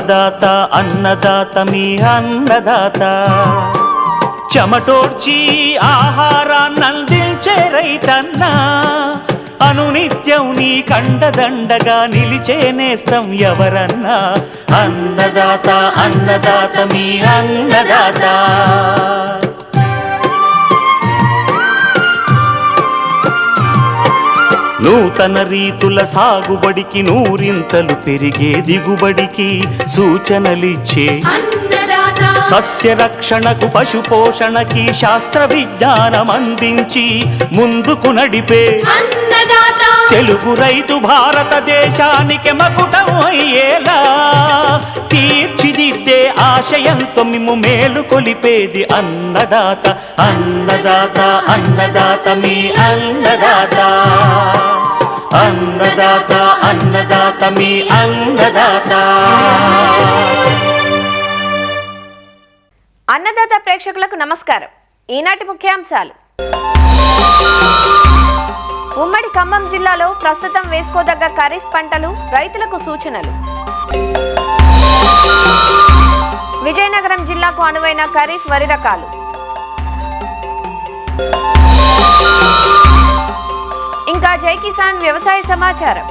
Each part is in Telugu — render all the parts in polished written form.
అన్నదాత అన్నదాత మీ అన్నదాత చెమటోడ్చి ఆహారాన్నందించే రైతన్న అనునిత్యం నీ కండదండగా నిలిచే నేస్తం ఎవరన్నా అన్నదాత అన్నదాత మీ అన్నదాత నూతన రీతుల సాగుబడికి నూరింతలు పెరిగే దిగుబడికి సూచనలిచ్చే సస్య రక్షణకు పశు పోషణకి శాస్త్ర విజ్ఞానం అందించి ముందుకు నడిపే తెలుగు రైతు భారతదేశానికి మకుటం అయ్యేలా తీర్చిదిద్దే ఆశయంతో మిమ్ము మేలు కొలిపేది అన్నదాత అన్నదాత అన్నదాత మీ అన్నదాత అన్నదాత అన్నదాత మీ అన్నదాత. అన్నదాత ప్రేక్షకులకు నమస్కారం. ఈనాటి ముఖ్యాంశాలు. ఉమ్మడి ఖమ్మం జిల్లాలో ప్రస్తుతం వేసుకోదగ్గ ఖరీఫ్ పంటలు, రైతులకు సూచనలు. విజయనగరం జిల్లాకు అనువైన ఖరీఫ్ వరి రకాలు. ఇంకా జై కిసాన్ వ్యవసాయ సమాచారం.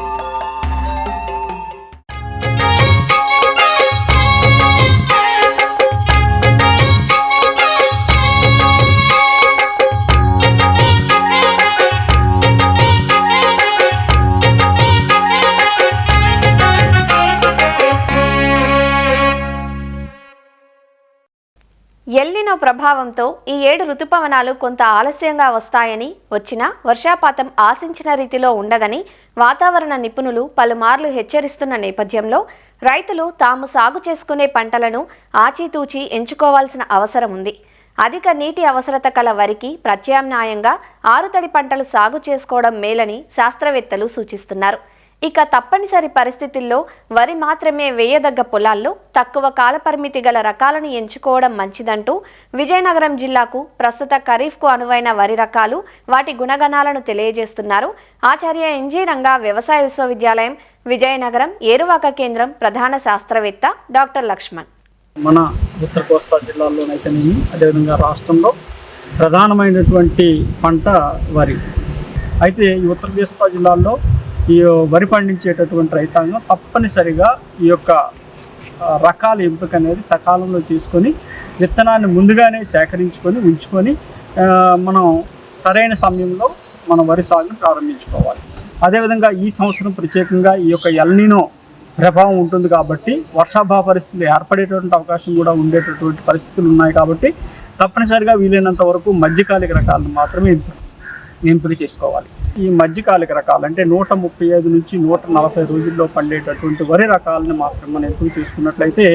ఎల్నినో ప్రభావంతో ఈ ఏడు రుతుపవనాలు కొంత ఆలస్యంగా వస్తాయని, వచ్చినా వర్షాపాతం ఆశించిన రీతిలో ఉండదని వాతావరణ నిపుణులు పలుమార్లు హెచ్చరిస్తున్న నేపథ్యంలో రైతులు తాము సాగు చేసుకునే పంటలను ఆచితూచి ఎంచుకోవాల్సిన అవసరం ఉంది. అధిక నీటి అవసరత కల వరికి ప్రత్యామ్నాయంగా ఆరుతడి పంటలు సాగు చేసుకోవడం మేలని శాస్త్రవేత్తలు సూచిస్తున్నారు. ఇక తప్పనిసరి పరిస్థితుల్లో వరి మాత్రమే వేయదగ్గ పొలాల్లో తక్కువ కాలపరిమితి గల రకాలను ఎంచుకోవడం మంచిదంటూ విజయనగరం జిల్లాకు ప్రస్తుత ఖరీఫ్కు అనువైన వరి రకాలు, వాటి గుణగణాలను తెలియజేస్తున్నారు ఆచార్య ఎన్జీ రంగా వ్యవసాయ విశ్వవిద్యాలయం విజయనగరం ఏరువాక కేంద్రం ప్రధాన శాస్త్రవేత్త డాక్టర్ లక్ష్మణ్. మన ఉత్తర కోస్తా జిల్లాల్లోనైతేనేమి, అదేవిధంగా రాష్ట్రంలో ప్రధానమైనటువంటి పంట వరి. అయితే ఈ ఉత్తర కోస్తా జిల్లాల్లో ఈ వరి పండించేటటువంటి రైతాంగం తప్పనిసరిగా ఈ యొక్క రకాల ఎంపిక అనేది సకాలంలో చేసుకొని విత్తనాన్ని ముందుగానే సేకరించుకొని ఉంచుకొని మనం సరైన సమయంలో మనం వరి సాగును ప్రారంభించుకోవాలి. అదేవిధంగా ఈ సంవత్సరం ప్రత్యేకంగా ఈ యొక్క ఎల్నినో ప్రభావం ఉంటుంది కాబట్టి వర్షాభావ పరిస్థితులు ఏర్పడేటువంటి అవకాశం కూడా ఉండేటటువంటి పరిస్థితులు ఉన్నాయి కాబట్టి తప్పనిసరిగా వీలైనంత వరకు మధ్యకాలిక రకాలను మాత్రమే ఎంపిక చేసుకోవాలి. ఈ మధ్యకాలిక రకాలు అంటే 135 నుంచి 140 రోజుల్లో పండేటటువంటి వరి రకాలను మాత్రం మనం ఎంపిక చేసుకున్నట్లయితే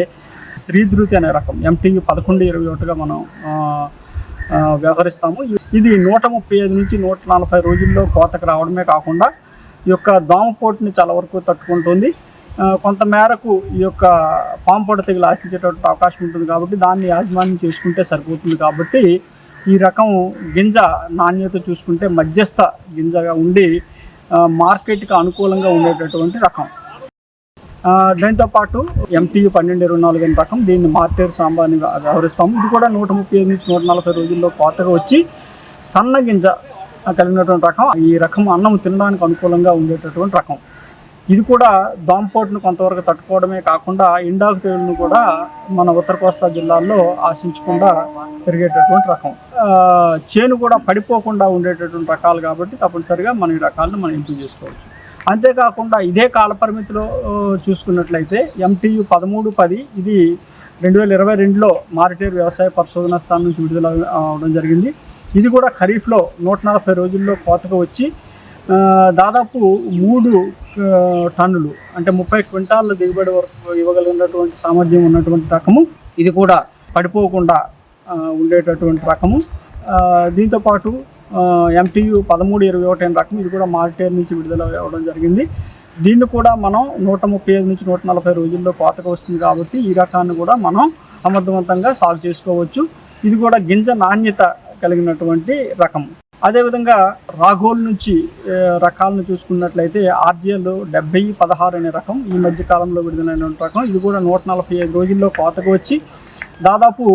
శ్రీధృతి అనే రకం MTU 1121గా మనం వ్యవహరిస్తాము. ఇది 135 నుంచి 140 రోజుల్లో కోతకు రావడమే కాకుండా ఈ యొక్క దోమపోటుని చాలా వరకు తట్టుకుంటుంది. కొంత మేరకు ఈ యొక్క పాంపొడ తెగులు ఆశించేటటువంటి అవకాశం ఉంటుంది కాబట్టి దాన్ని యాజమాన్యం చేసుకుంటే సరిపోతుంది. కాబట్టి ఈ రకం గింజ నాణ్యత చూసుకుంటే మధ్యస్థ గింజగా ఉండి మార్కెట్కి అనుకూలంగా ఉండేటటువంటి రకం. దాంతోపాటు MTU 1224 అనే రకం, దీన్ని మార్టేర్ సాంబాని వ్యవహరిస్తాము. ఇది కూడా 135 నుంచి 140 రోజుల్లో కోతగా వచ్చి సన్న గింజ కలిగినటువంటి రకం. ఈ రకం అన్నం తినడానికి అనుకూలంగా ఉండేటటువంటి రకం. ఇది కూడా దోమపోటును కొంతవరకు తట్టుకోవడమే కాకుండా ఎండాకు తెగులను కూడా మన ఉత్తర కోస్తా జిల్లాల్లో ఆశించకుండా పెరిగేటటువంటి రకం. చేను కూడా పడిపోకుండా ఉండేటటువంటి రకాలు కాబట్టి తప్పనిసరిగా మన ఈ రకాలను మనం ఎంపిక చేసుకోవచ్చు. అంతేకాకుండా ఇదే కాలపరిమితిలో చూసుకున్నట్లయితే MTU 1310 ఇది 2022లో మారిటేర్ వ్యవసాయ పరిశోధనా స్థానం నుంచి విడుదల అవడం జరిగింది. ఇది కూడా ఖరీఫ్లో 140 రోజుల్లో కోతకు వచ్చి దాదాపు 3 టన్నులు అంటే 30 క్వింటాళ్ళ దిగుబడి వరకు ఇవ్వగలిగినటువంటి సామర్థ్యం ఉన్నటువంటి రకము. ఇది కూడా పడిపోకుండా ఉండేటటువంటి రకము. దీంతోపాటు MTU 1321 రకం, ఇది కూడా మార్టేర్ నుంచి విడుదల అవ్వడం జరిగింది. దీన్ని కూడా మనం 135 నుంచి 140 రోజుల్లో కోతకు వస్తుంది కాబట్టి ఈ రకాన్ని కూడా మనం సమర్థవంతంగా సాగు చేసుకోవచ్చు. ఇది కూడా గింజ నాణ్యత కలిగినటువంటి రకం. అదేవిధంగా రాఘోల్ నుంచి రకాలను చూసుకున్నట్లయితే RGL 7016 అనే రకం ఈ మధ్య కాలంలో విడుదలైనటువంటి రకం. ఇది కూడా 145 రోజుల్లో కోతకు వచ్చి దాదాపు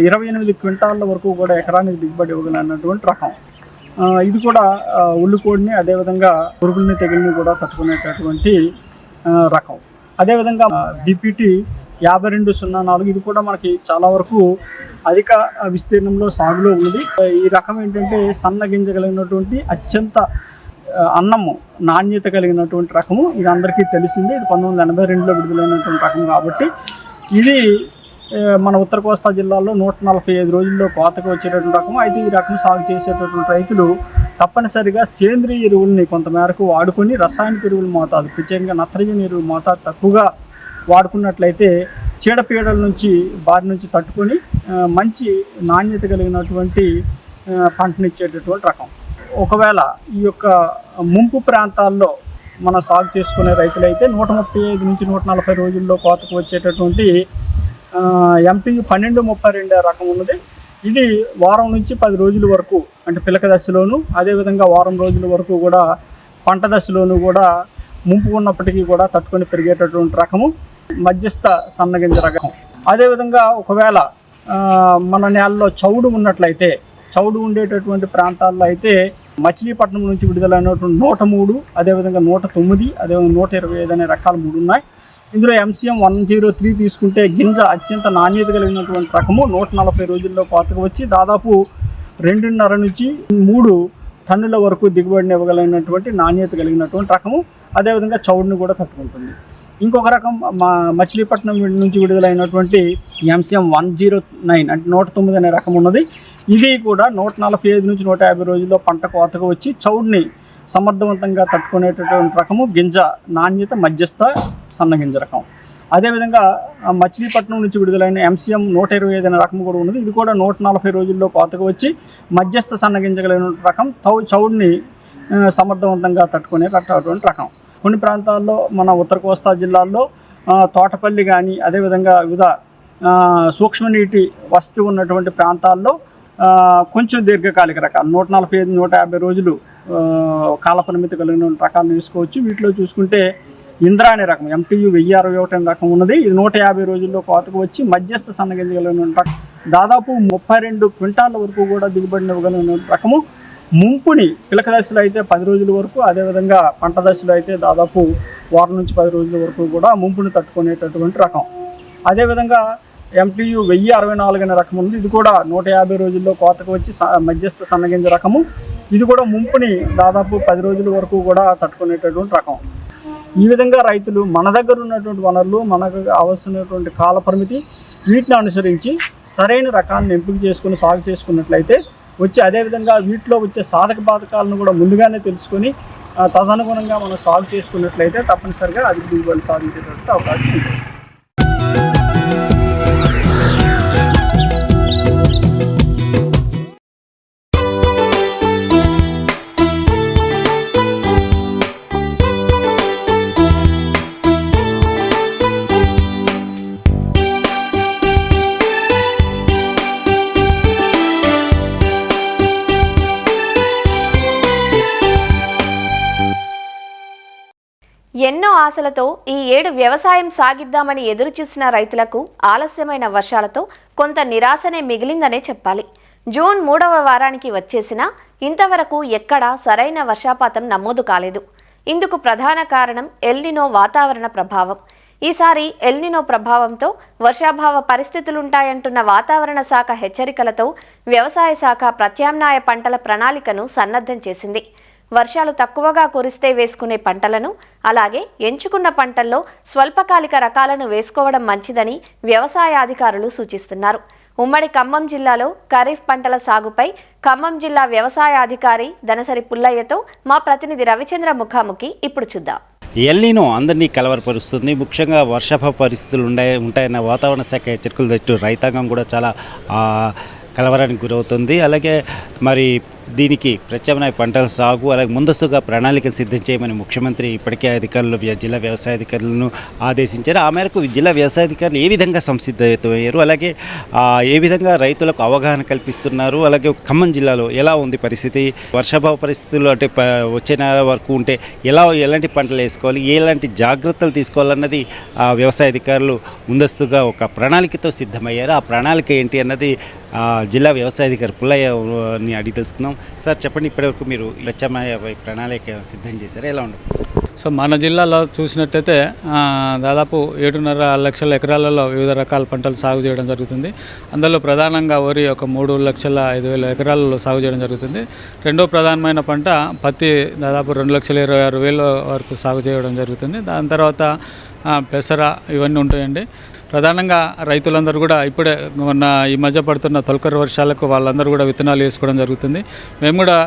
28 క్వింటాళ్ళ వరకు కూడా ఎకరానికి దిగుబడి ఇవ్వగలనటువంటి రకం. ఇది కూడా ఉల్లికోడిని అదేవిధంగా పురుగుల్ని తెగుల్ని కూడా తట్టుకునేటటువంటి రకం. అదేవిధంగా DPT 5204 ఇది కూడా మనకి చాలా వరకు అధిక విస్తీర్ణంలో సాగులో ఉంది. ఈ రకం ఏంటంటే సన్న గింజ కలిగినటువంటి అత్యంత అన్నము నాణ్యత కలిగినటువంటి రకము. ఇది అందరికీ తెలిసింది. ఇది 1982లో విడుదలైనటువంటి రకం కాబట్టి ఇది మన ఉత్తర కోస్తా జిల్లాలో 145 రోజుల్లో కోతకు వచ్చేటటువంటి రకం. అయితే ఈ రకం సాగు చేసేటటువంటి రైతులు తప్పనిసరిగా సేంద్రియ ఎరువుల్ని కొంతమేరకు వాడుకొని రసాయనిక ఎరువుల మోతాదు ప్రత్యేకంగా నత్రజని ఎరువుల మోతాదు తక్కువగా వాడుకున్నట్లయితే చీడపీడల నుంచి బారి నుంచి తట్టుకొని మంచి నాణ్యత కలిగినటువంటి పంటనిచ్చేటటువంటి రకం. ఒకవేళ ఈ యొక్క ముంపు ప్రాంతాల్లో మనం సాగు చేసుకునే రైతులైతే 135 నుంచి 140 రోజుల్లో కోతకు వచ్చేటటువంటి MTU 1232 రకం ఉన్నది. ఇది వారం నుంచి 10 రోజుల వరకు అంటే పిలక దశలోను అదేవిధంగా వారం రోజుల వరకు కూడా పంట దశలోను కూడా ముంపు ఉన్నప్పటికీ కూడా తట్టుకొని పెరిగేటటువంటి రకము మధ్యస్థ సన్నగింజ రకం. అదేవిధంగా ఒకవేళ మన నేలలో చౌడు ఉన్నట్లయితే చౌడు ఉండేటటువంటి ప్రాంతాల్లో అయితే మచిలీపట్నం నుంచి విడుదలైనటువంటి 103 అదేవిధంగా 109 అదేవిధంగా 125 అనే రకాలు 3 ఉన్నాయి. ఇందులో MCM 103 తీసుకుంటే గింజ అత్యంత నాణ్యత కలిగినటువంటి రకము 140 రోజుల్లో కోతకు వచ్చి దాదాపు 2.5 నుంచి 3 టన్నుల వరకు దిగుబడిని ఇవ్వగలిగినటువంటి నాణ్యత కలిగినటువంటి రకము. అదేవిధంగా చౌడుని కూడా తట్టుకుంటుంది. ఇంకొక రకం మచిలీపట్నం నుంచి విడుదలైనటువంటి MCM 109 అంటే 109 అనే రకం ఉన్నది. ఇది కూడా 145 నుంచి 150 రోజుల్లో పంట కోతకు వచ్చి చౌడుని సమర్థవంతంగా తట్టుకునేటటువంటి రకము. గింజ నాణ్యత మధ్యస్థ సన్నగింజ రకం. అదేవిధంగా మచిలీపట్నం నుంచి విడుదలైన MCM 125 అనే రకం కూడా ఉన్నది. ఇది కూడా 140 రోజుల్లో కోతకు వచ్చి మధ్యస్థ సన్నగింజ కలిగిన రకం. చౌడుని సమర్థవంతంగా తట్టుకునేటటువంటి రకం. కొన్ని ప్రాంతాల్లో మన ఉత్తర కోస్తా జిల్లాల్లో తోటపల్లి కానీ అదేవిధంగా వివిధ సూక్ష్మనీటి వసతి ఉన్నటువంటి ప్రాంతాల్లో కొంచెం దీర్ఘకాలిక రకాలు 145 150 రోజులు కాలపరిమితి కలిగిన రకాలను వేసుకోవచ్చు. వీటిలో చూసుకుంటే ఇంద్రా అనే రకం MTU 1061 అనే రకం ఉన్నది. ఇది 150 రోజుల్లో కోతకు వచ్చి మధ్యస్థ సన్నగింజ కలిగిన రకం. దాదాపు 32 క్వింటాల వరకు కూడా దిగుబడిని ఇవ్వగలిగిన రకము. ముంపుని పిలక దశలో అయితే 10 రోజుల వరకు అదేవిధంగా పంట దశలో అయితే దాదాపు వారం నుంచి 10 రోజుల వరకు కూడా ముంపుని తట్టుకునేటటువంటి రకం. అదేవిధంగా MTU 1064 అనే రకం ఉంది. ఇది కూడా 150 రోజుల్లో కోతకు వచ్చి మధ్యస్థ సన్నగింజ రకము. ఇది కూడా ముంపుని దాదాపు 10 రోజుల వరకు కూడా తట్టుకునేటటువంటి రకం. ఈ విధంగా రైతులు మన దగ్గర ఉన్నటువంటి వనరులు మనకు కావాల్సినటువంటి కాల పరిమితి వీటిని అనుసరించి సరైన రకాలను ఎంపిక చేసుకుని సాగు చేసుకున్నట్లయితే వచ్చి అదేవిధంగా వీటిలో వచ్చే సాధక బాధకాలను కూడా ముందుగానే తెలుసుకొని తదనుగుణంగా మనం సాగు చేసుకున్నట్లయితే తప్పనిసరిగా అధిక దిగుబడులు సాధించేటటువంటి అవకాశం ఉంటుంది. ఎన్నో ఆశలతో ఈ ఏడు వ్యవసాయం సాగిద్దామని ఎదురుచూసిన రైతులకు ఆలస్యమైన వర్షాలతో కొంత నిరాశనే మిగిలిందనే చెప్పాలి. జూన్ 3వ వారానికి వచ్చేసినా ఇంతవరకు ఎక్కడా సరైన వర్షపాతం నమోదు కాలేదు. ఇందుకు ప్రధాన కారణం ఎల్నినో వాతావరణ ప్రభావం. ఈసారి ఎల్నినో ప్రభావంతో వర్షాభావ పరిస్థితులుంటాయంటున్న వాతావరణ శాఖ హెచ్చరికలతో వ్యవసాయ శాఖ ప్రత్యామ్నాయ పంటల ప్రణాళికను సన్నద్ధం చేసింది. వర్షాలు తక్కువగా కురిస్తే వేసుకునే పంటలను అలాగే ఎంచుకున్న పంటల్లో స్వల్పకాలిక రకాలను వేసుకోవడం మంచిదని వ్యవసాయ అధికారులు సూచిస్తున్నారు. ఉమ్మడి ఖమ్మం జిల్లాలో ఖరీఫ్ పంటల సాగుపై ఖమ్మం జిల్లా వ్యవసాయ అధికారి దనసరి పుల్లయ్యతో మా ప్రతినిధి రవిచంద్ర ముఖాముఖి ఇప్పుడు చూద్దాం. ఎల్నినో అందరినీ కలవరపరుస్తుంది. ముఖ్యంగా వర్షాభావ పరిస్థితులు ఉంటాయన్న వాతావరణ శాఖ హెచ్చరికలు తెట్టు రైతాంగం కూడా చాలా కలవరానికి గురవుతుంది. అలాగే మరి దీనికి ప్రత్యామ్నాయ పంటల సాగు అలాగే ముందస్తుగా ప్రణాళిక సిద్ధం చేయమని ముఖ్యమంత్రి ఇప్పటికే అధికారులు జిల్లా వ్యవసాయ అధికారులను ఆదేశించారు. ఆ మేరకు జిల్లా వ్యవసాయ అధికారులు ఏ విధంగా సంసిద్ధమయ్యారు, అలాగే ఏ విధంగా రైతులకు అవగాహన కల్పిస్తున్నారు, అలాగే ఖమ్మం జిల్లాలో ఎలా ఉంది పరిస్థితి, వర్షాభావ పరిస్థితులు అంటే వచ్చే నెల వరకు ఉంటే ఎలాంటి పంటలు వేసుకోవాలి, ఎలాంటి జాగ్రత్తలు తీసుకోవాలన్నది వ్యవసాయ అధికారులు ముందస్తుగా ఒక ప్రణాళికతో సిద్ధమయ్యారు. ఆ ప్రణాళిక ఏంటి అన్నది జిల్లా వ్యవసాయ అధికారి పుల్లయ్యని అడిగి తెలుసుకుందాం. సార్ చెప్పండి, ఇప్పటివరకు మీరు ప్రత్యామ్నాయ ప్రణాళిక సిద్ధం చేశారు, ఎలా ఉండదు? సో మన జిల్లాలో చూసినట్టయితే దాదాపు 7.5 లక్షల ఎకరాలలో వివిధ రకాల పంటలు సాగు చేయడం జరుగుతుంది. అందులో ప్రధానంగా వరి ఒక 3,05,000 ఎకరాలలో సాగు చేయడం జరుగుతుంది. రెండో ప్రధానమైన పంట పత్తి దాదాపు 2,26,000 వరకు సాగు చేయడం జరుగుతుంది. దాని తర్వాత పెసర ఇవన్నీ ఉంటాయండి. ప్రధానంగా రైతులందరూ కూడా ఇప్పుడే ఈ మధ్య పడుతున్న తొలకరి వర్షాలకు వాళ్ళందరూ కూడా విత్తనాలు వేసుకోవడం జరుగుతుంది. మేము కూడా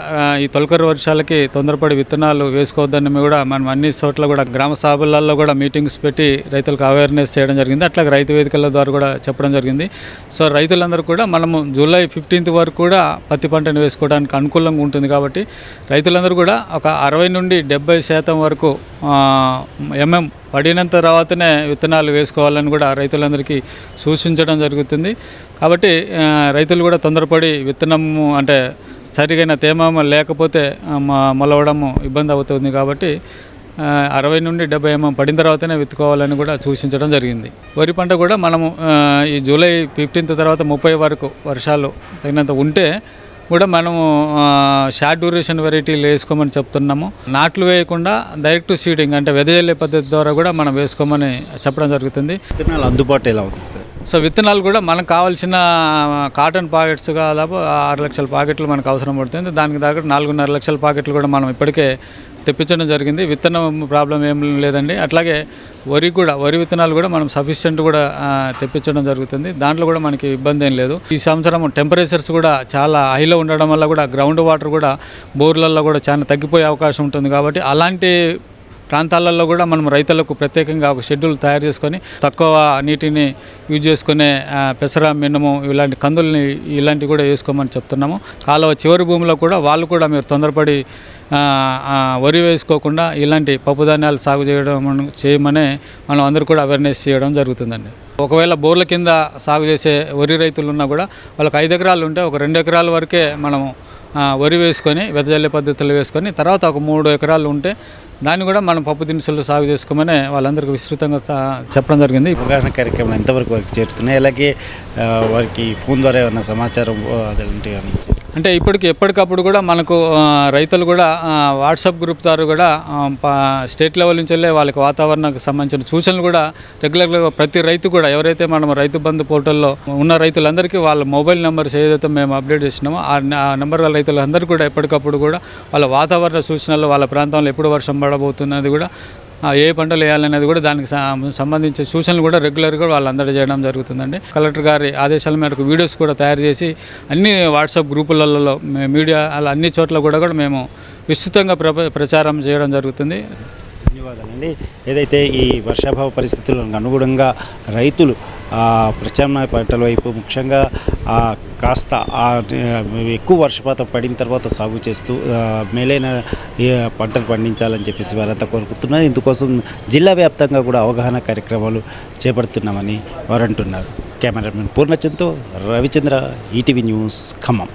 ఈ తొలకరి వర్షాలకి తొందరపడి విత్తనాలు వేసుకోవద్దని కూడా మనం అన్ని చోట్ల కూడా గ్రామ సభలలో కూడా మీటింగ్స్ పెట్టి రైతులకు అవేర్నెస్ చేయడం జరిగింది. అట్లాగే రైతు వేదికల ద్వారా కూడా చెప్పడం జరిగింది. సో రైతులందరూ కూడా మనము జూలై 15th వరకు కూడా పత్తి పంటను వేసుకోవడానికి అనుకూలంగా ఉంటుంది. కాబట్టి రైతులందరూ కూడా ఒక 60 నుండి 70% వరకు పడినంత తర్వాతనే విత్తనాలు వేసుకోవాలని కూడా రైతులందరికీ సూచించడం జరుగుతుంది. కాబట్టి రైతులు కూడా తొందరపడి విత్తనము అంటే సరిగైన తేమ లేకపోతే మొలవడము ఇబ్బంది అవుతుంది. కాబట్టి 60 నుండి 70 పడిన తర్వాతనే విత్తుకోవాలని కూడా సూచించడం జరిగింది. వరి పంట కూడా మనము ఈ జూలై 15th తర్వాత 30 వరకు వర్షాలు తగినంత ఉంటే కూడా మనము షార్ట్ డ్యూరేషన్ వెరైటీలు వేసుకోమని చెప్తున్నాము. నాట్లు వేయకుండా డైరెక్ట్ సీడింగ్ అంటే వెదజల్లే పద్ధతి ద్వారా కూడా మనం వేసుకోమని చెప్పడం జరుగుతుంది. విత్తనాలు అందుబాటు ఎలా ఉంది సార్? సో విత్తనాలు కూడా మనకు కావాల్సిన కాటన్ పాకెట్స్ దాదాపు 6 లక్షల పాకెట్లు మనకు అవసరం పడుతుంది. దానికి దగ్గర 4.5 లక్షల పాకెట్లు కూడా మనం ఇప్పటికే తెప్పించడం జరిగింది. విత్తనం ప్రాబ్లం ఏం లేదండి. అట్లాగే వరి విత్తనాలు కూడా మనం సఫిషియెంట్ కూడా తెప్పించడం జరుగుతుంది. దాంట్లో కూడా మనకి ఇబ్బంది ఏం లేదు. ఈ సంవత్సరం టెంపరేచర్స్ కూడా చాలా హైలో ఉండడం వల్ల కూడా గ్రౌండ్ వాటర్ కూడా బోర్లలో కూడా చాలా తగ్గిపోయే అవకాశం ఉంటుంది. కాబట్టి అలాంటి ప్రాంతాలలో కూడా మనం రైతులకు ప్రత్యేకంగా ఒక షెడ్యూల్ తయారు చేసుకొని తక్కువ నీటిని యూజ్ చేసుకునే పెసర మినుము ఇలాంటి కందుల్ని ఇలాంటివి కూడా వేసుకోమని చెప్తున్నాము. కాలువ చివరి భూమిలో కూడా వాళ్ళు కూడా మీరు తొందరపడి వరి వేసుకోకుండా ఇలాంటి పప్పు ధాన్యాలు సాగు చేయమని మనం అందరూ కూడా అవేర్నెస్ చేయడం జరుగుతుందండి. ఒకవేళ బోర్ల కింద సాగు చేసే వరి రైతులు ఉన్నా కూడా వాళ్ళకి 5 ఎకరాలు ఉంటే ఒక 2 ఎకరాల వరకే మనము వరి వేసుకొని వెదజల్లే పద్ధతులు వేసుకొని తర్వాత ఒక 3 ఎకరాలు ఉంటే దాన్ని కూడా మనం పప్పు దినుసులు సాగు చేసుకోమని వాళ్ళందరికీ విస్తృతంగా చెప్పడం జరిగింది. అవగాహన కార్యక్రమం ఎంతవరకు వారికి చేరుతున్నాయి, అలాగే వారికి ఫోన్ ద్వారా ఏమైనా సమాచారం అదేంటి అంటే ఎప్పటికప్పుడు కూడా మనకు రైతులు కూడా వాట్సాప్ గ్రూప్ ద్వారా కూడా స్టేట్ లెవెల్ నుంచి వెళ్ళే వాళ్ళకి వాతావరణానికి సంబంధించిన సూచనలు కూడా రెగ్యులర్గా ప్రతి రైతు కూడా ఎవరైతే మనం రైతు బంధు పోర్టల్లో ఉన్న రైతులందరికీ వాళ్ళ మొబైల్ నెంబర్స్ ఏదైతే మేము అప్డేట్ చేసినామో ఆ నెంబర్ వాళ్ళ రైతులందరూ కూడా ఎప్పటికప్పుడు కూడా వాళ్ళ వాతావరణ సూచనలు వాళ్ళ ప్రాంతంలో ఎప్పుడు వర్షం పడబోతున్నది కూడా ఏ పంటలు వేయాలనేది కూడా దానికి సంబంధించిన సూచనలు కూడా రెగ్యులర్గా వాళ్ళు అందజేయడం జరుగుతుందండి. కలెక్టర్ గారి ఆదేశాల మేరకు వీడియోస్ కూడా తయారు చేసి అన్ని వాట్సాప్ గ్రూపులలో మీడియా అలా అన్ని చోట్ల కూడా మేము విస్తృతంగా ప్రచారం చేయడం జరుగుతుంది. ధన్యవాదాలండి. ఏదైతే ఈ వర్షాభావ పరిస్థితులకు అనుగుణంగా రైతులు ప్రత్యామ్నాయ పంటల వైపు ముఖ్యంగా కాస్త ఎక్కువ వర్షపాతం పడిన తర్వాత సాగు చేస్తూ మేలైన పంటలు పండించాలని చెప్పేసి వారంతా కోరుకుంటున్నారు. ఇందుకోసం జిల్లా వ్యాప్తంగా కూడా అవగాహన కార్యక్రమాలు చేపడుతున్నామని వారు అంటున్నారు. కెమెరామెన్ పూర్ణచంద్తో రవిచంద్ర, ఈటీవీ న్యూస్, ఖమ్మం.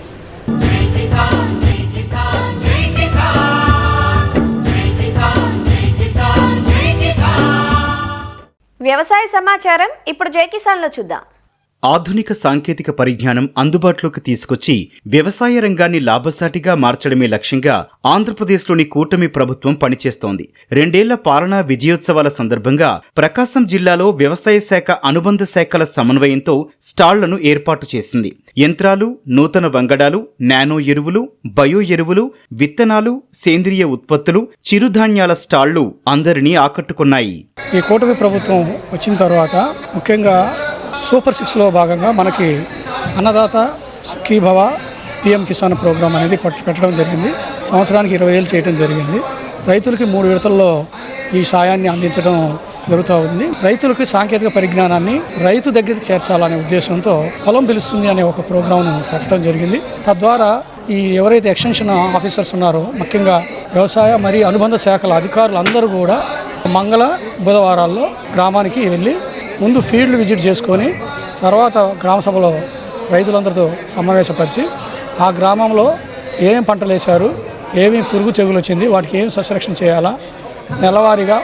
వ్యవసాయ సమాచారం ఇప్పుడు జై కిసాన్లో చూద్దాం. ఆధునిక సాంకేతిక పరిజ్ఞానం అందుబాటులోకి తీసుకొచ్చి వ్యవసాయ రంగాన్ని లాభసాటిగా మార్చడమే లక్ష్యంగా ఆంధ్రప్రదేశ్లోని కూటమి ప్రభుత్వం పనిచేస్తోంది. 2 ఏళ్ల పాలనా విజయోత్సవాల సందర్భంగా ప్రకాశం జిల్లాలో వ్యవసాయ శాఖ అనుబంధ శాఖల సమన్వయంతో స్టాళ్లను ఏర్పాటు చేసింది. యంత్రాలు, నూతన వంగడాలు, నానో ఎరువులు, బయో ఎరువులు, విత్తనాలు, సేంద్రియ ఉత్పత్తులు, చిరుధాన్యాల స్టాళ్లు అందరినీ ఆకట్టుకున్నాయి. ఈ కూటమి ప్రభుత్వం వచ్చిన తర్వాత ముఖ్యంగా సూపర్ 6లో భాగంగా మనకి అన్నదాత సుఖీభవ పిఎం కిసాన్ ప్రోగ్రాం అనేది పెట్టడం జరిగింది. సంవత్సరానికి 20,000 చేయడం జరిగింది. రైతులకి 3 విడతల్లో ఈ సాయాన్ని అందించడం జరుగుతూ ఉంది. రైతులకి సాంకేతిక పరిజ్ఞానాన్ని రైతు దగ్గరికి చేర్చాలనే ఉద్దేశంతో పొలం పిలుస్తుంది అనే ఒక ప్రోగ్రాంను పెట్టడం జరిగింది. తద్వారా ఈ ఎవరైతే ఎక్స్టెన్షన్ ఆఫీసర్స్ ఉన్నారో ముఖ్యంగా వ్యవసాయ మరియు అనుబంధ శాఖల అధికారులు అందరూ కూడా మంగళ బుధవారాల్లో గ్రామానికి వెళ్ళి ముందు ఫీల్డ్ విజిట్ చేసుకొని తర్వాత గ్రామ సభలో రైతులందరితో సమావేశపరిచి ఆ గ్రామంలో ఏం పంటలు వేశారు, ఏమి పురుగు తెగులు వచ్చింది, వాటికి ఏం సస్యరక్షణ చేయాలా, నెలవారీగా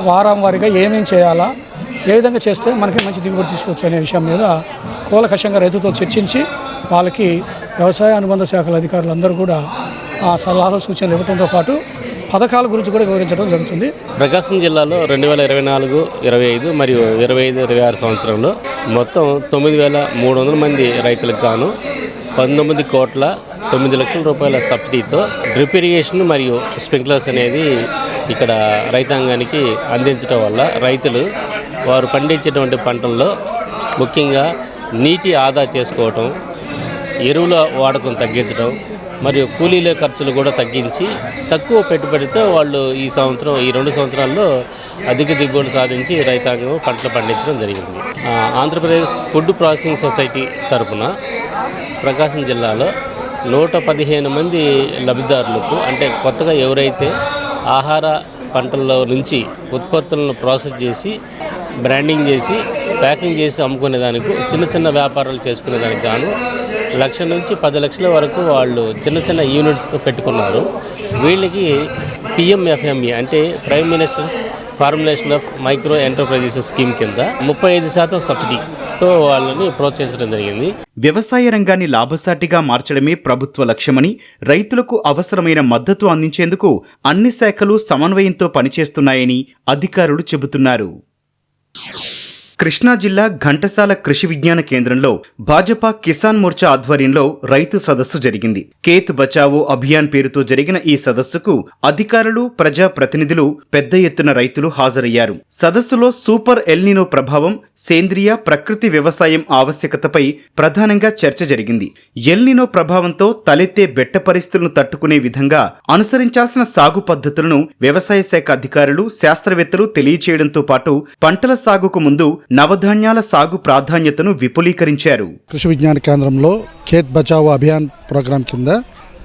వారం వారీగా ఏమేం చేయాలా, ఏ విధంగా చేస్తే మనకి మంచి దిగుబడి తీసుకోవచ్చు అనే విషయం మీద కూలకషంగా రైతులతో చర్చించి వాళ్ళకి వ్యవసాయ అనుబంధ శాఖల అధికారులందరూ కూడా ఆ సలహాలు సూచనలు ఇవ్వడంతో పాటు పథకాల గురించి కూడా వివరించడం జరుగుతుంది. ప్రకాశం జిల్లాలో 2024-25 మరియు 25-26 సంవత్సరంలో మొత్తం 9,300 మంది రైతులకు గాను 19,9,00,000 రూపాయల సబ్సిడీతో డ్రిప్ ఇరిగేషన్ మరియు స్ప్రింక్లర్స్ అనేది ఇక్కడ రైతాంగానికి అందించడం వల్ల రైతులు వారు పండించేటువంటి పంటల్లో ముఖ్యంగా నీటి ఆదా చేసుకోవటం, ఎరువుల వాడకం తగ్గించడం మరియు కూలీల ఖర్చులు కూడా తగ్గించి తక్కువ పెట్టుబడితో వాళ్ళు ఈ 2 సంవత్సరాల్లో అధిక దిగుబడి సాధించి రైతాంగం పంటలు పండించడం జరిగింది. ఆంధ్రప్రదేశ్ ఫుడ్ ప్రాసెసింగ్ సొసైటీ తరఫున ప్రకాశం జిల్లాలో 115 మంది లబ్ధిదారులకు, అంటే కొత్తగా ఎవరైతే ఆహార పంటల్లో నుంచి ఉత్పత్తులను ప్రాసెస్ చేసి బ్రాండింగ్ చేసి ప్యాకింగ్ చేసి అమ్ముకునే దానికి చిన్న చిన్న వ్యాపారాలు చేసుకునే దానికి గాను 1,00,000 నుంచి 10 లక్షల వరకు వాళ్ళు చిన్న చిన్న యూనిట్స్ పెట్టుకున్నారు. వీళ్ళకి PMFME అంటే prime ministers formulation of micro enterprises scheme కింద 35% సబ్సిడీతో వాళ్ళని ప్రోత్సహించడం జరిగింది. వ్యవసాయ రంగాన్ని లాభసాటిగా మార్చడమే ప్రభుత్వ లక్ష్యమని, రైతులకు అవసరమైన మద్దతు అందించేందుకు అన్ని శాఖలు సమన్వయంతో పనిచేస్తున్నాయని అధికారులు చెబుతున్నారు. కృష్ణా జిల్లా ఘంటసాల కృషి విజ్ఞాన కేంద్రంలో భాజపా కిసాన్ మోర్చా ఆధ్వర్యంలో రైతు సదస్సు జరిగింది. ఖేత్ బచావో అభియాన్ పేరుతో జరిగిన ఈ సదస్సుకు అధికారులు, ప్రజా ప్రతినిధులు, పెద్ద ఎత్తున రైతులు హాజరయ్యారు. సదస్సులో సూపర్ ఎల్నినో ప్రభావం, సేంద్రియ ప్రకృతి వ్యవసాయం ఆవశ్యకతపై ప్రధానంగా చర్చ జరిగింది. ఎల్నినో ప్రభావంతో తలెత్తే బెట్ట పరిస్థితులను తట్టుకునే విధంగా అనుసరించాల్సిన సాగు పద్ధతులను వ్యవసాయ శాఖ అధికారులు, శాస్త్రవేత్తలు తెలియచేయడంతో పాటు పంటల సాగుకు ముందు నవధాన్యాల సాగు ప్రాధాన్యతను విపులీకరించారు. కృషి విజ్ఞాన కేంద్రంలో ఖేత్ బచావో అభియాన్ ప్రోగ్రాం కింద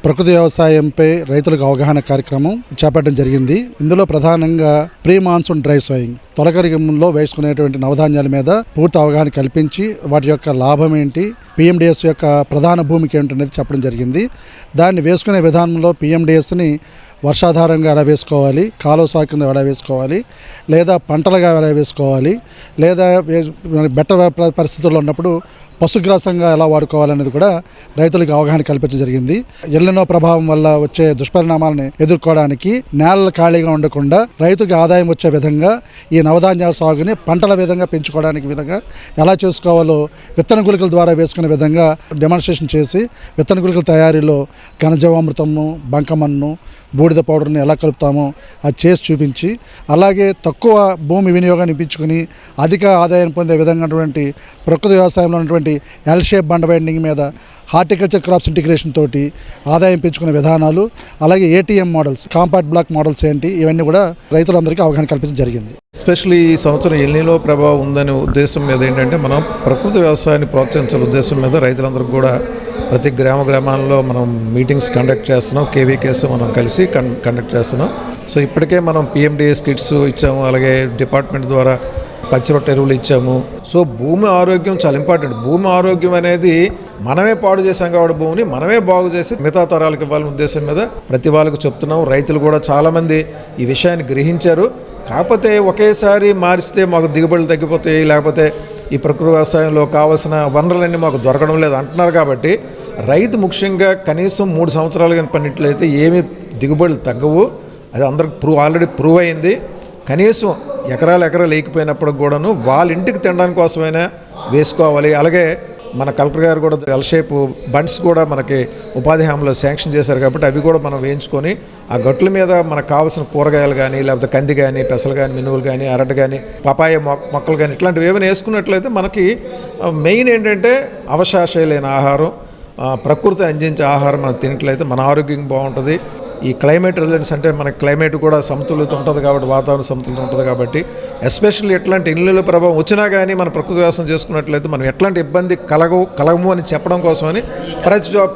ప్రకృతి వ్యవసాయంపై రైతులకు అవగాహన కార్యక్రమం చేపట్టడం జరిగింది. ఇందులో ప్రధానంగా ప్రీ మాన్సూన్ డ్రై సోయింగ్, తొలకరిలో వేసుకునేటువంటి నవధాన్యాల మీద పూర్తి అవగాహన కల్పించి వాటి యొక్క లాభం ఏంటి, PMDS యొక్క ప్రధాన భూమికి ఏంటనేది చెప్పడం జరిగింది. దాన్ని వేసుకునే విధానంలో PMDSని వర్షాధారంగా ఎలా వేసుకోవాలి, కాలువ సాగు కింద ఎలా వేసుకోవాలి, లేదా పంటలుగా ఎలా వేసుకోవాలి, లేదా బెట్ట పరిస్థితుల్లో ఉన్నప్పుడు పశుగ్రాసంగా ఎలా వాడుకోవాలనేది కూడా రైతులకు అవగాహన కల్పించడం జరిగింది. ఎల్నినో ప్రభావం వల్ల వచ్చే దుష్పరిణామాలను ఎదుర్కోవడానికి నేలలు ఖాళీగా ఉండకుండా రైతుకి ఆదాయం వచ్చే విధంగా ఈ నవధాన్యాల సాగుని పంటల విధంగా పెంచుకోవడానికి విధంగా ఎలా చేసుకోవాలో విత్తన గుళికల ద్వారా వేసుకునే విధంగా డెమాన్స్ట్రేషన్ చేసి విత్తన గుళికల తయారీలో ఘనజీవామృతము, బంకమన్ను, బూడిద పౌడర్ని ఎలా కలుపుతామో అది చేసి చూపించి, అలాగే తక్కువ భూమి వినియోగాన్ని ఇప్పించుకుని అధిక ఆదాయం పొందే విధంగా ప్రకృతి వ్యవసాయంలో ఉన్నటువంటి ఎల్ షేప్ బండ బైండింగ్ మీద హార్టికల్చర్ క్రాప్స్ ఇంటిగ్రేషన్ తోటి ఆదాయం పెంచుకునే విధానాలు, అలాగే ATM models, compact block models ఏంటి, ఇవన్నీ కూడా రైతులందరికీ అవగాహన కల్పించడం జరిగింది. ఎస్పెషల్లీ ఈ సంవత్సరం ఎల్నినో ప్రభావం ఉందనే ఉద్దేశం మీద ఏంటంటే మనం ప్రకృతి వ్యవసాయాన్ని ప్రోత్సహించాల ఉద్దేశం మీద రైతులందరికీ కూడా ప్రతి గ్రామాల్లో మనం మీటింగ్స్ కండక్ట్ చేస్తున్నాం. KVKs మనం కలిసి కండక్ట్ చేస్తున్నాం. సో ఇప్పటికే మనం PMDS కిట్స్ ఇచ్చాము, అలాగే డిపార్ట్మెంట్ ద్వారా పచ్చిరొట్ట ఎరువులు ఇచ్చాము. సో భూమి ఆరోగ్యం చాలా ఇంపార్టెంట్. భూమి ఆరోగ్యం అనేది మనమే పాడు చేసాం కాబట్టి భూమిని మనమే బాగు చేసి మిగతా తరాలకు ఇవ్వాలనే ఉద్దేశం మీద ప్రతి వాళ్ళకు చెప్తున్నాం. రైతులు కూడా చాలామంది ఈ విషయాన్ని గ్రహించారు. కాకపోతే ఒకేసారి మారిస్తే మాకు దిగుబడులు తగ్గిపోతాయి, లేకపోతే ఈ ప్రకృతి వ్యవసాయంలో కావాల్సిన వనరులన్నీ మాకు దొరకడం లేదు అంటున్నారు. కాబట్టి రైతు ముఖ్యంగా కనీసం 3 సంవత్సరాలు కానీ పన్నట్లయితే ఏమీ దిగుబడులు తగ్గవు. అది అందరికి ఆల్రెడీ ప్రూవ్ అయింది. కనీసం ఎకరాలు లేకపోయినప్పుడు కూడాను వాళ్ళ ఇంటికి తినడానికి కోసమైనా వేసుకోవాలి. అలాగే మన కలెక్టర్ గారు కూడా ఎల్ షేప్ బండ్స్ కూడా మనకి ఉపాధి హామీలో శాంక్షన్ చేశారు. కాబట్టి అవి కూడా మనం వేయించుకొని ఆ గట్ల మీద మనకు కావాల్సిన కూరగాయలు కానీ, లేకపోతే కంది కానీ, పెసలు కానీ, మినువులు కానీ, అరటి కానీ, పపాయ మొక్కలు కానీ ఇట్లాంటివి ఏమైనా వేసుకున్నట్లయితే మనకి మెయిన్ ఏంటంటే అవశాశ లేని ఆహారం, ప్రకృతి అందించే ఆహారం మనం తినట్లయితే మన ఆరోగ్యం బాగుంటుంది. ఈ క్లైమేట్ రెసిలెన్స్ అంటే మన క్లైమేట్ కూడా సమతుల్యత ఉంటుంది కాబట్టి, వాతావరణ సమతుల్యత ఉంటుంది కాబట్టి, ఎస్పెషల్లీ ఎట్లాంటి ఇల్లుల ప్రభావం వచ్చినా కానీ మన ప్రకృతి వ్యవసాయం చేసుకున్నట్లయితే మనం ఎట్లాంటి ఇబ్బంది కలగము అని చెప్పడం కోసమని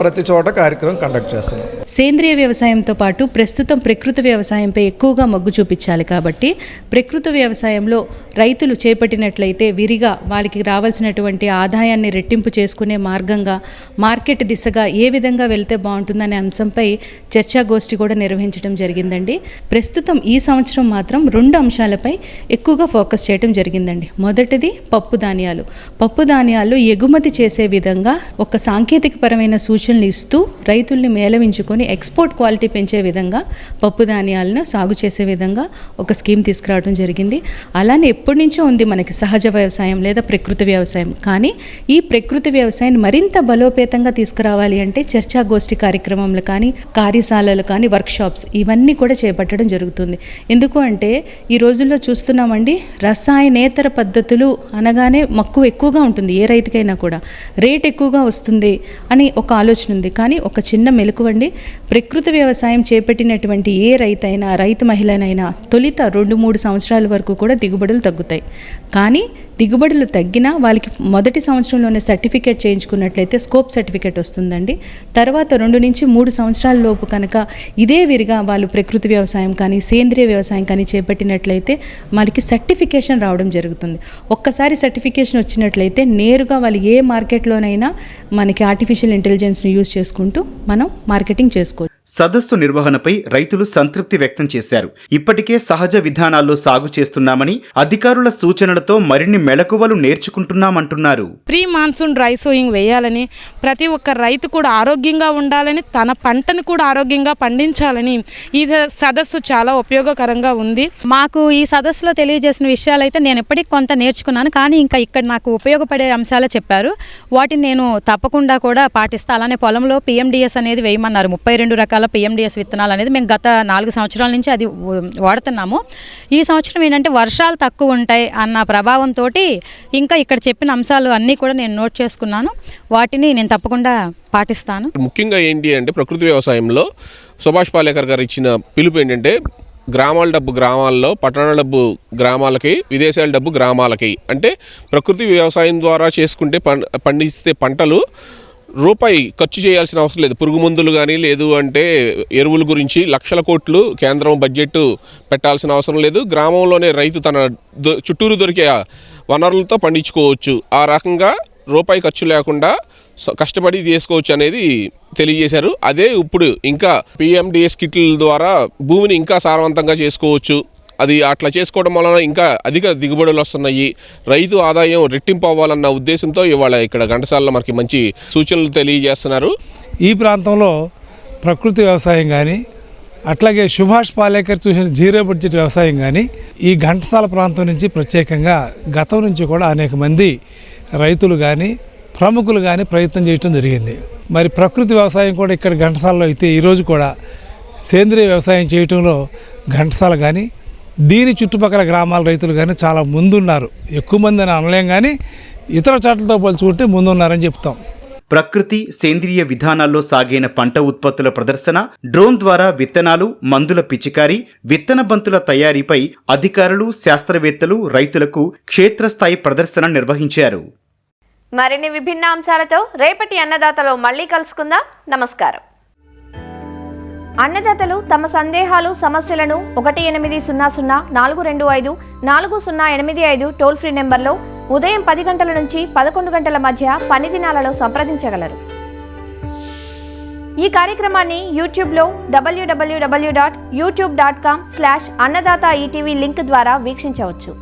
ప్రతి చోట కార్యక్రమం కండక్ట్ చేస్తున్నాం. సేంద్రియ వ్యవసాయంతో పాటు ప్రస్తుతం ప్రకృతి వ్యవసాయంపై ఎక్కువగా మొగ్గు చూపించాలి కాబట్టి ప్రకృతి వ్యవసాయంలో రైతులు చేపట్టినట్లయితే విరిగా వాళ్ళకి రావాల్సినటువంటి ఆదాయాన్ని రెట్టింపు చేసుకునే మార్గంగా మార్కెట్ దిశగా ఏ విధంగా వెళ్తే బాగుంటుందనే అంశంపై చర్చాగోష్ఠి కూడా నిర్వహించడం జరిగిందండి. ప్రస్తుతం ఈ సంవత్సరం మాత్రం 2 అంశాలపై ఎక్కువగా ఫోకస్ చేయడం జరిగిందండి. మొదటిది పప్పు ధాన్యాలు ఎగుమతి చేసే విధంగా ఒక సాంకేతికపరమైన సూచనలు ఇస్తూ రైతుల్ని మేళవించుకొని ఎక్స్పోర్ట్ క్వాలిటీ పెంచే విధంగా పప్పు ధాన్యాలను సాగు చేసే విధంగా ఒక స్కీమ్ తీసుకురావడం జరిగింది. అలానే ఎప్పటి నుంచో ఉంది మనకి సహజ వ్యవసాయం లేదా ప్రకృతి వ్యవసాయం. కానీ ఈ ప్రకృతి వ్యవసాయాన్ని మరింత బలోపేతంగా తీసుకురావాలి అంటే చర్చాగోష్ఠి కార్యక్రమంలో కానీ, కార్యశాలలు కానీ, వర్క్షాప్స్ ఇవన్నీ కూడా చేపట్టడం జరుగుతుంది. ఎందుకు అంటే ఈ రోజుల్లో చూస్తున్నామండి, రసాయనేతర పద్ధతులు అనగానే మక్కువ ఎక్కువగా ఉంటుంది ఏ రైతుకైనా కూడా, రేట్ ఎక్కువగా వస్తుంది అని ఒక ఆలోచన ఉంది. కానీ ఒక చిన్న మెలకువండి, ప్రకృతి వ్యవసాయం చేపట్టినటువంటి ఏ రైతైనా, రైతు మహిళనైనా తొలిత 2-3 సంవత్సరాల వరకు కూడా దిగుబడులు తగ్గుతాయి. కానీ దిగుబడులు తగ్గినా వాళ్ళకి మొదటి సంవత్సరంలోనే సర్టిఫికేట్ చేయించుకున్నట్లయితే స్కోప్ సర్టిఫికేట్ వస్తుందండి. తర్వాత 2-3 సంవత్సరాల లోపు కనుక ఇదే విరిగా వాళ్ళు ప్రకృతి వ్యవసాయం కానీ, సేంద్రియ వ్యవసాయం కానీ చేపట్టినట్లయితే మనకి సర్టిఫికేషన్ రావడం జరుగుతుంది. ఒక్కసారి సర్టిఫికేషన్ వచ్చినట్లయితే నేరుగా వాళ్ళు ఏ మార్కెట్లోనైనా మనకి ఆర్టిఫిషియల్ ఇంటెలిజెన్స్ని యూజ్ చేసుకుంటూ మనం మార్కెటింగ్ చేసుకోవచ్చు. సదస్సు నిర్వహణపై రైతులు సంతృప్తి వ్యక్తం చేశారు. ఇప్పటికే సహజ విధానాల్లో సాగు చేస్తున్నామని, అధికారుల సూచనలతో మరిన్ని మెళకువలు నేర్చుకుంటున్నామంటున్నారు. ప్రీ మాన్సూన్ డ్రై సోయింగ్ వేయాలని, ప్రతి ఒక్క రైతు కూడా ఆరోగ్యంగా ఉండాలని, తన పంటను కూడా ఆరోగ్యంగా పండించాలని ఈ సదస్సు చాలా ఉపయోగకరంగా ఉంది. మాకు ఈ సదస్సులో తెలియజేసిన విషయాలైతే నేను ఇప్పటికి కొంత నేర్చుకున్నాను. కానీ ఇంకా ఇక్కడ నాకు ఉపయోగపడే అంశాలే చెప్పారు. వాటిని నేను తప్పకుండా కూడా పాటిస్తా. అలానే పొలంలో PMDS అనేది వేయమన్నారు. 32 రకాల PMDS విత్తనాలు అనేది మేము గత 4 సంవత్సరాల నుంచి అది వాడుతున్నాము. ఈ సంవత్సరం ఏంటంటే వర్షాలు తక్కువ ఉంటాయి అన్న ప్రభావంతో ఇంకా ఇక్కడ చెప్పిన అంశాలు అన్నీ కూడా నేను నోట్ చేసుకున్నాను. వాటిని నేను తప్పకుండా పాటిస్తాను. ముఖ్యంగా ఏంటి అంటే ప్రకృతి వ్యవసాయంలో సుభాష్ పాలేకర్ గారు ఇచ్చిన పిలుపు ఏంటంటే గ్రామాల డబ్బు గ్రామాల్లో, పట్టణాల డబ్బు గ్రామాలకి, విదేశాల డబ్బు గ్రామాలకి. అంటే ప్రకృతి వ్యవసాయం ద్వారా చేసుకుంటే పండిస్తే పంటలు రూపాయి ఖర్చు చేయాల్సిన అవసరం లేదు. పురుగు మందులు కానీ, లేదు అంటే ఎరువుల గురించి లక్షల కోట్లు కేంద్రం బడ్జెట్ పెట్టాల్సిన అవసరం లేదు. గ్రామంలోనే రైతు తన చుట్టూరు దొరికే వనరులతో పండించుకోవచ్చు. ఆ రకంగా రూపాయి ఖర్చు లేకుండా కష్టపడి చేసుకోవచ్చు అనేది తెలియజేశారు. అదే ఇప్పుడు ఇంకా PMDS కిట్ల ద్వారా భూమిని ఇంకా సారవంతంగా చేసుకోవచ్చు. అది అట్లా చేసుకోవడం వలన ఇంకా అధిక దిగుబడులు వస్తున్నాయి. రైతు ఆదాయం రెట్టింపు అవ్వాలన్న ఉద్దేశంతో ఇవాళ ఇక్కడ ఘంటసాలలో మనకి మంచి సూచనలు తెలియజేస్తున్నారు. ఈ ప్రాంతంలో ప్రకృతి వ్యవసాయం కానీ, అట్లాగే సుభాష్ పాలేకర్ చూసిన జీరో బడ్జెట్ వ్యవసాయం కానీ ఈ ఘంటసాల ప్రాంతం నుంచి ప్రత్యేకంగా గతం నుంచి కూడా అనేక మంది రైతులు కానీ, ప్రముఖులు కానీ ప్రయత్నం చేయడం జరిగింది. మరి ప్రకృతి వ్యవసాయం కూడా ఇక్కడ ఘంటసాలలో అయితే ఈరోజు కూడా సేంద్రియ వ్యవసాయం చేయటంలో ఘంటసాల కానీ, దీని చుట్టుపక్కల గ్రామాల రైతులు కానీ చాలా ముందున్నారు. ఎక్కువ మంది అని అనలేం కానీ ఇతర చోట్లతో పోల్చుకుంటే ముందున్నారని చెప్తాం. ప్రకృతి, సేంద్రియ విధానాల్లో సాగైన పంట ఉత్పత్తుల ప్రదర్శన, డ్రోన్ ద్వారా విత్తనాలు, మందుల పిచికారీ, విత్తన బంతుల తయారీపై అధికారులు, శాస్త్రవేత్తలు రైతులకు క్షేత్రస్థాయి ప్రదర్శన నిర్వహించారు. మరిన్ని విభిన్న అంశాలతో రేపటి అన్నదాతలో మళ్ళీ కలుసుకుందాం. నమస్కారం. అన్నదాతలు తమ సందేహాలు, సమస్యలను 1800-425-4085 టోల్ ఫ్రీ నెంబర్లో ఉదయం 10 గంటల నుంచి 11 గంటల మధ్య పని దినాలలో సంప్రదించగలరు. ఈ కార్యక్రమాన్ని యూట్యూబ్లో www.youtube.com/annadaata ETV లింక్ ద్వారా వీక్షించవచ్చు.